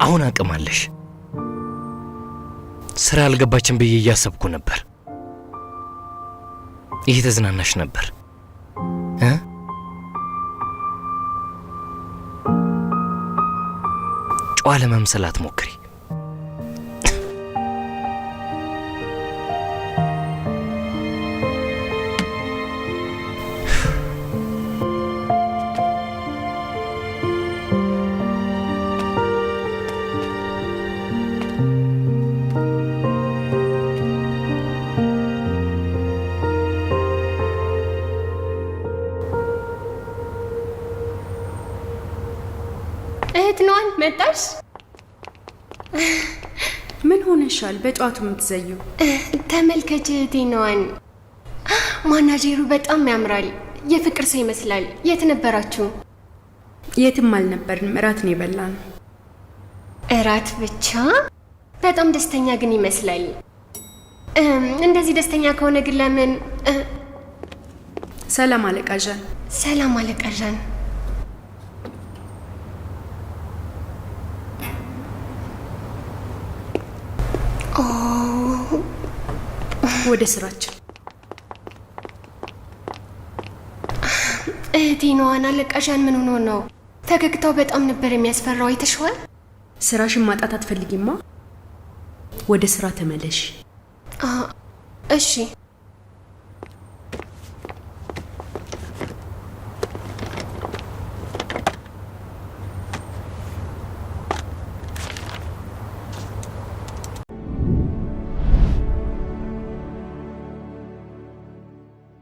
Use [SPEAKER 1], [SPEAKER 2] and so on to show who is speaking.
[SPEAKER 1] አሁን አቅማለሽ። ስራ አልገባችም ብዬ እያሰብኩ ነበር። እየተዝናናሽ ነበር ጨዋ ለመምሰል አትሞክሪ።
[SPEAKER 2] እህትኗን መጣሽ?
[SPEAKER 3] ምን ሆነሻል? በጨዋቱ የምትዘዩ?
[SPEAKER 2] ተመልከች እህትኗን። ማናጀሩ በጣም ያምራል። የፍቅር ሰው ይመስላል። የት ነበራችሁ?
[SPEAKER 3] የትም አልነበርንም። እራት ነው የበላነው።
[SPEAKER 2] እራት ብቻ? በጣም ደስተኛ ግን ይመስላል። እንደዚህ ደስተኛ ከሆነ ግን ለምን?
[SPEAKER 3] ሰላም አለቃ ዣን።
[SPEAKER 2] ሰላም አለቃ ዣን።
[SPEAKER 3] ወደ ስራችን።
[SPEAKER 2] እህቴናዋን አለቃ ዣን ምን ሆኖ ነው? ፈገግታው በጣም ነበር የሚያስፈራው። አይተሽዋል?
[SPEAKER 3] ስራሽን ማጣት አትፈልጊማ? ወደ ስራ ተመለሽ።
[SPEAKER 2] እሺ